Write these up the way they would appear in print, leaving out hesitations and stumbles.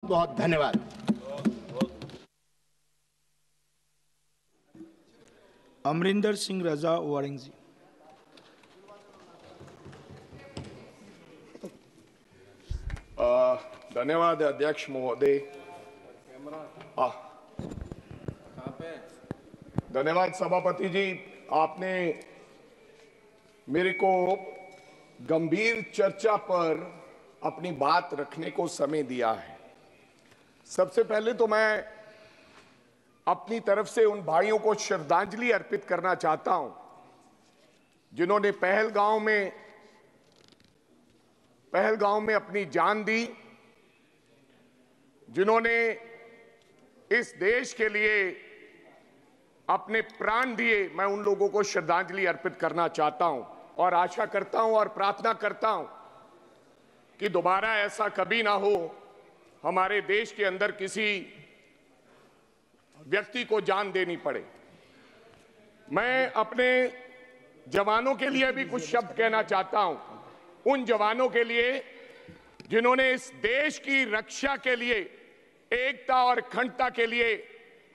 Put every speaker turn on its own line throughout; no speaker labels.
बहुत धन्यवाद।
अमरिंदर सिंह रजा वारिंग जी।
धन्यवाद अध्यक्ष महोदय। धन्यवाद सभापति जी, आपने मेरे को गंभीर चर्चा पर अपनी बात रखने को समय दिया है। सबसे पहले तो मैं अपनी तरफ से उन भाइयों को श्रद्धांजलि अर्पित करना चाहता हूं जिन्होंने पहलगांव में अपनी जान दी, जिन्होंने इस देश के लिए अपने प्राण दिए। मैं उन लोगों को श्रद्धांजलि अर्पित करना चाहता हूं और आशा करता हूं और प्रार्थना करता हूं कि दोबारा ऐसा कभी ना हो, हमारे देश के अंदर किसी व्यक्ति को जान देनी पड़े। मैं अपने जवानों के लिए भी कुछ शब्द कहना चाहता हूं, उन जवानों के लिए जिन्होंने इस देश की रक्षा के लिए, एकता और अखंडता के लिए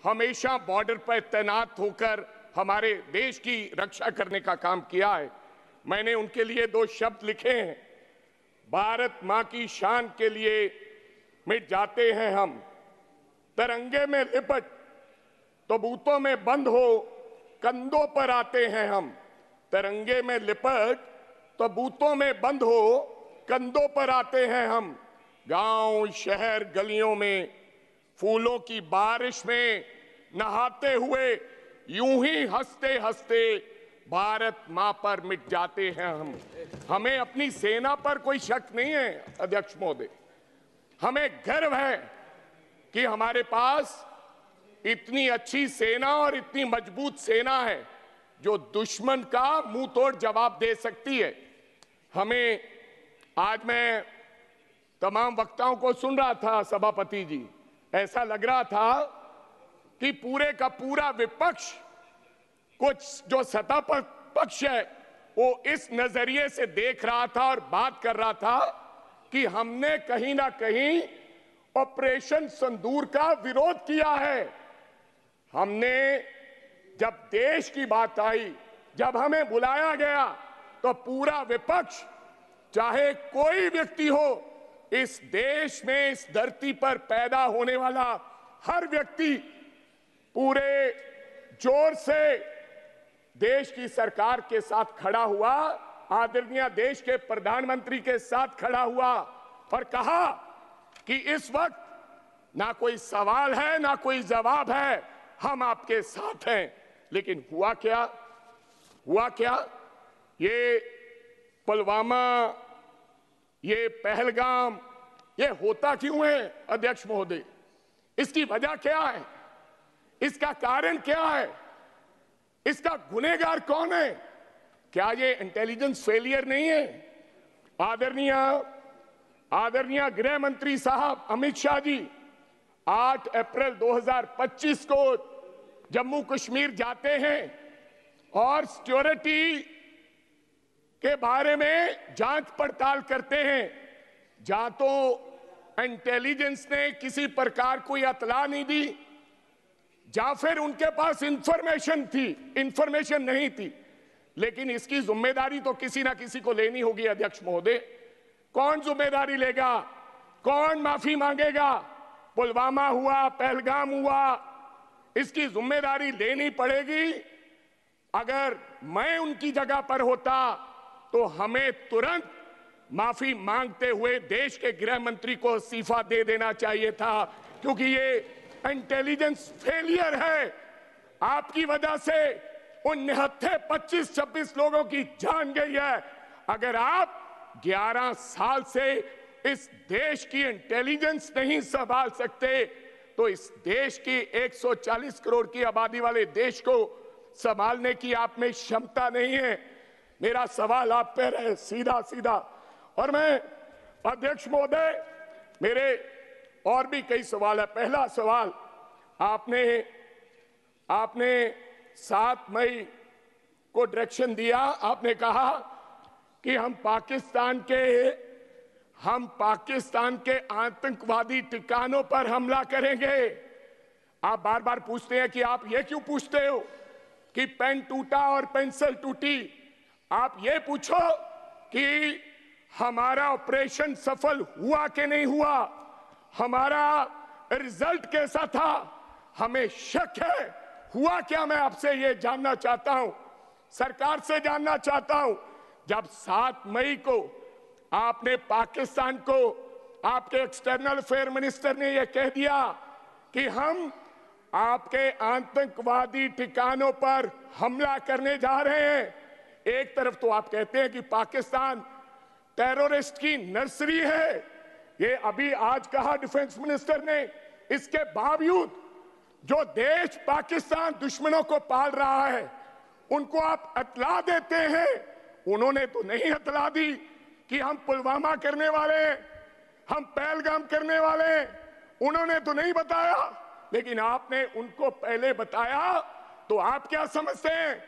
हमेशा बॉर्डर पर तैनात होकर हमारे देश की रक्षा करने का काम किया है। मैंने उनके लिए 2 शब्द लिखे हैं। भारत मां की शान के लिए मिट जाते हैं हम, तिरंगे में लिपट तबूतों में बंद हो कंधों पर आते हैं हम। तिरंगे में लिपट तबूतों में बंद हो कंधों पर आते हैं हम। गांव शहर गलियों में फूलों की बारिश में नहाते हुए यूं ही हंसते हंसते भारत मां पर मिट जाते हैं हम। हमें अपनी सेना पर कोई शक नहीं है अध्यक्ष महोदय, हमें गर्व है कि हमारे पास इतनी अच्छी सेना और इतनी मजबूत सेना है जो दुश्मन का मुंह तोड़ जवाब दे सकती है। हमें, आज मैं तमाम वक्ताओं को सुन रहा था सभापति जी, ऐसा लग रहा था कि पूरे का पूरा विपक्ष, कुछ जो सत्ता पर पक्ष है, वो इस नजरिए से देख रहा था और बात कर रहा था कि हमने कहीं ना कहीं ऑपरेशन सिंदूर का विरोध किया है। हमने, जब देश की बात आई, जब हमें बुलाया गया, तो पूरा विपक्ष, चाहे कोई व्यक्ति हो, इस देश में, इस धरती पर पैदा होने वाला हर व्यक्ति पूरे जोर से देश की सरकार के साथ खड़ा हुआ, आदरणीय देश के प्रधानमंत्री के साथ खड़ा हुआ और कहा कि इस वक्त ना कोई सवाल है ना कोई जवाब है, हम आपके साथ हैं। लेकिन हुआ क्या? ये पुलवामा, ये पहलगाम, ये होता क्यों है अध्यक्ष महोदय? इसकी वजह क्या है? इसका कारण क्या है? इसका गुनहगार कौन है? क्या ये इंटेलिजेंस फेलियर नहीं है? आदरणीय गृह मंत्री साहब अमित शाह जी 8 अप्रैल 2025 को जम्मू कश्मीर जाते हैं और सिक्योरिटी के बारे में जांच पड़ताल करते हैं। जहां तो इंटेलिजेंस ने किसी प्रकार कोई इत्तला नहीं दी, या फिर उनके पास इंफॉर्मेशन नहीं थी। लेकिन इसकी जिम्मेदारी तो किसी ना किसी को लेनी होगी अध्यक्ष महोदय। कौन जिम्मेदारी लेगा? कौन माफी मांगेगा? पुलवामा हुआ, पहलगाम हुआ, इसकी जिम्मेदारी लेनी पड़ेगी। अगर मैं उनकी जगह पर होता तो हमें तुरंत माफी मांगते हुए देश के गृह मंत्री को इस्तीफा दे देना चाहिए था, क्योंकि ये इंटेलिजेंस फेलियर है। आपकी वजह से उन निहत्थे 25-26 लोगों की जान गई है। अगर आप 11 साल से इस देश की इंटेलिजेंस नहीं संभाल सकते, तो इस देश की 140 करोड़ की आबादी वाले देश को संभालने की आप में क्षमता नहीं है। मेरा सवाल आप पर है सीधा। और मैं अध्यक्ष महोदय, मेरे और भी कई सवाल है। पहला सवाल, आपने 7 मई को डायरेक्शन दिया, आपने कहा कि हम पाकिस्तान के हम पाकिस्तान के आतंकवादी ठिकानों पर हमला करेंगे। आप बार बार पूछते हैं कि आप ये क्यों पूछते हो कि पेन टूटा और पेंसिल टूटी। आप ये पूछो कि हमारा ऑपरेशन सफल हुआ कि नहीं हुआ, हमारा रिजल्ट कैसा था, हमें शक है, हुआ क्या। मैं आपसे ये जानना चाहता हूं, सरकार से जानना चाहता हूं। जब 7 मई को आपने पाकिस्तान को, आपके एक्सटर्नल अफेयर मिनिस्टर ने यह कह दिया कि हम आपके आतंकवादी ठिकानों पर हमला करने जा रहे हैं। एक तरफ तो आप कहते हैं कि पाकिस्तान टेररिस्ट की नर्सरी है, ये अभी आज कहा डिफेंस मिनिस्टर ने। इसके बावजूद जो देश पाकिस्तान दुश्मनों को पाल रहा है उनको आप अतला देते हैं। उन्होंने तो नहीं अतला दी कि हम पुलवामा करने वाले हैं, हम पहलगाम करने वाले हैं, उन्होंने तो नहीं बताया, लेकिन आपने उनको पहले बताया। तो आप क्या समझते हैं?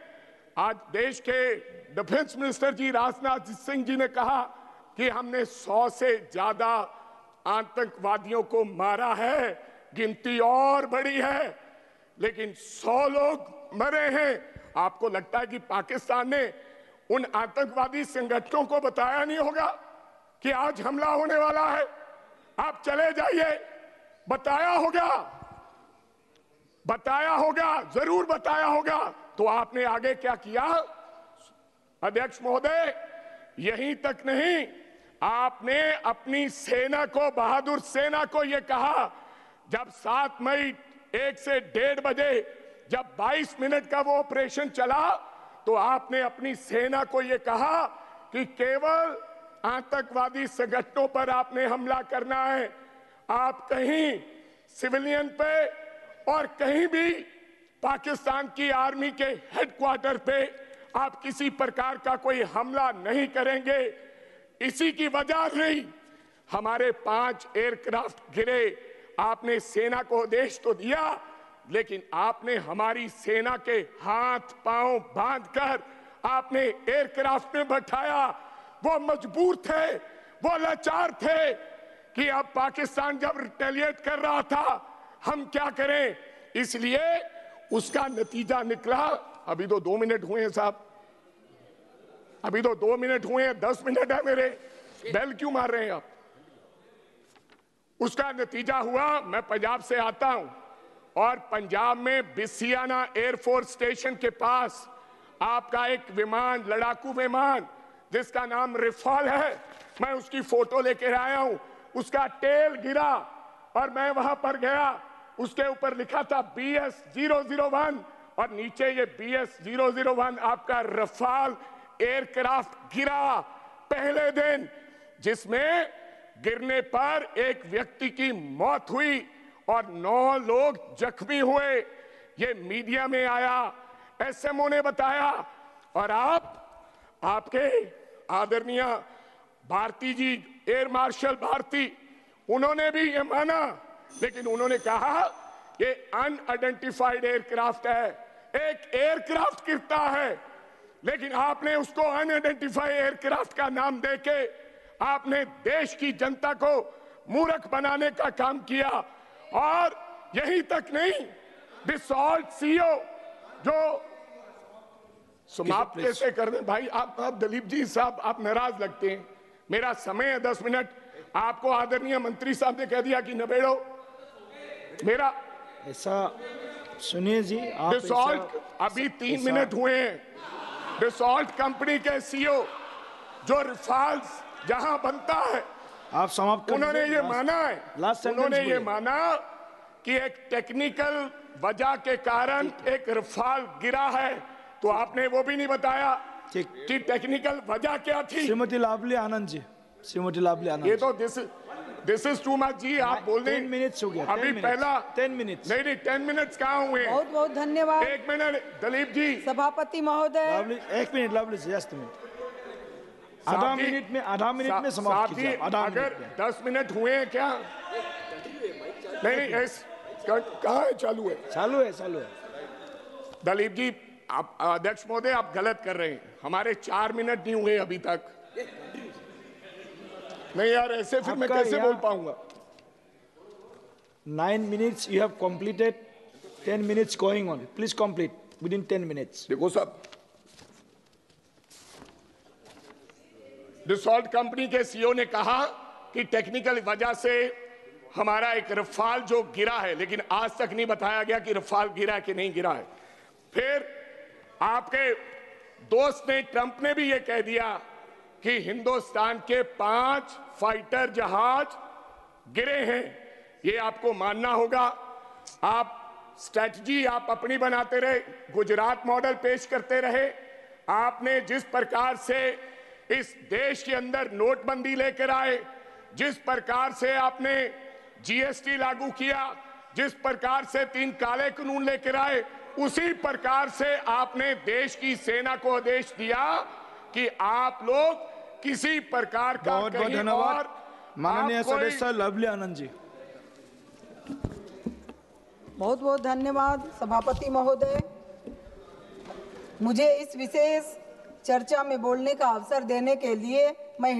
आज देश के डिफेंस मिनिस्टर जी राजनाथ सिंह जी ने कहा कि हमने 100 से ज्यादा आतंकवादियों को मारा है, गिनती और बड़ी है, लेकिन 100 लोग मरे हैं। आपको लगता है कि पाकिस्तान ने उन आतंकवादी संगठनों को बताया नहीं होगा कि आज हमला होने वाला है? आप चले जाइए, बताया होगा, बताया होगा, जरूर बताया होगा। तो आपने आगे क्या किया? अध्यक्ष महोदय, यहीं तक नहीं, आपने अपनी सेना को, बहादुर सेना को यह कहा, जब 7 मई 1 से 1:30 बजे जब 22 मिनट का वो ऑपरेशन चला, तो आपने अपनी सेना को यह कहा कि केवल आतंकवादी संगठनों पर आपने हमला करना है। आप कहीं सिविलियन पे और कहीं भी पाकिस्तान की आर्मी के हेडक्वार्टर पे आप किसी प्रकार का कोई हमला नहीं करेंगे। इसी की वजह नहीं हमारे 5 एयरक्राफ्ट गिरे। आपने सेना को आदेश तो दिया, लेकिन आपने हमारी सेना के हाथ पांव बांधकर आपने एयरक्राफ्ट में बैठाया। वो मजबूर थे, वो लाचार थे कि अब पाकिस्तान जब रिटेलिएट कर रहा था हम क्या करें। इसलिए उसका नतीजा निकला। अभी तो 2 मिनट हुए हैं साहब, अभी तो 2 मिनट हुए हैं, 10 मिनट है मेरे, बेल क्यों मार रहे हैं आप? उसका नतीजा हुआ, मैं पंजाब से आता हूं और पंजाब में बिसियाना एयरफोर्स स्टेशन के पास आपका एक विमान, लड़ाकू विमान जिसका नाम रिफाल है, मैं उसकी फोटो लेकर आया हूं। उसका टेल गिरा और मैं वहां पर गया, उसके ऊपर लिखा था BS-001 और नीचे ये BS-001 आपका रफाल एयरक्राफ्ट गिरा पहले दिन, जिसमें गिरने पर एक व्यक्ति की मौत हुई और 9 लोग जख्मी हुए। ये मीडिया में आया, SMO ने बताया, और आपके आदरणीय भारती जी, एयर मार्शल भारती, उन्होंने भी ये माना, लेकिन उन्होंने कहा ये अनआइडेंटिफाइड एयरक्राफ्ट है। एक एयरक्राफ्ट गिरता है, लेकिन आपने उसको अनआइडेंटिफाइड एयरक्राफ्ट का नाम देके आपने देश की जनता को मूर्ख बनाने का काम किया। और यहीं तक नहीं, डिसॉल्ट CEO जो समाप्त कैसे कर दें भाई आप दलीप जी साहब, आप नाराज लगते हैं। मेरा समय है 10 मिनट, आपको आदरणीय मंत्री साहब ने कह दिया कि नबेड़ो मेरा।
ऐसा सुनिए जी, आप
डिसॉल्ट अभी 3 मिनट हुए हैं। डिसॉल्ट कंपनी के CEO जो रिफाल्स जहां बनता है,
आप समाप्त कर
उन्होंने
दीजिए।
ये माना है, उन्होंने ये माना कि एक टेक्निकल वजह के कारण एक रफाल गिरा है। तो आपने वो भी नहीं बताया कि टेक्निकल वजह क्या थी।
श्रीमती लावली आनंद जी, श्रीमती लावली आनंद,
ये तो दिस इज टू मच जी। आप बोल दें
10 मिनट्स हो गया,
अभी पहला
10 मिनट्स
नहीं 10 मिनट्स कहाँ हुए?
बहुत बहुत धन्यवाद।
1 मिनट दलीप जी।
सभापति महोदय,
लावली 1 मिनट, लावली जी, जस्ट मिनट, आधा मिनट में समाप्त कीजिए।
अगर 10 मिनट हुए हैं क्या? नहीं कहाँ है? चालू है,
चालू है, चालू है।
दलीप जी, आप अध्यक्ष महोदय आप गलत कर रहे हैं। हमारे 4 मिनट नहीं हुए अभी तक। नहीं यार, ऐसे फिर मैं
आपका
कैसे बोल पाऊंगा?
9 minutes you have completed, 10 minutes going on. Please complete within 10 minutes.
देखो साहब, डिसॉल्ट कंपनी के सीईओ ने कहा कि टेक्निकल वजह से हमारा एक रफाल जो गिरा है, लेकिन आज तक नहीं बताया गया कि रफाल गिरा कि नहीं गिरा है। फिर आपके दोस्त ने, ट्रंप ने भी ये कह दिया कि हिंदुस्तान के 5 फाइटर जहाज गिरे हैं। ये आपको मानना होगा। आप स्ट्रैटेजी आप अपनी बनाते रहे, गुजरात मॉडल पेश करते रहे। आपने जिस प्रकार से इस देश के अंदर नोटबंदी लेकर आए, जिस प्रकार से आपने जीएसटी लागू किया, जिस प्रकार से 3 काले कानून लेकर आए, उसी प्रकार से आपने देश की सेना को आदेश दिया कि आप लोग किसी प्रकार का
बहुत बहुत
कहीं
धन्यवाद
और
माननीय
आप कोई-
सदस्य लवली आनंद जी।
बहुत बहुत धन्यवाद सभापति महोदय। मुझे इस विशेष चर्चा में बोलने का अवसर देने के लिए मैं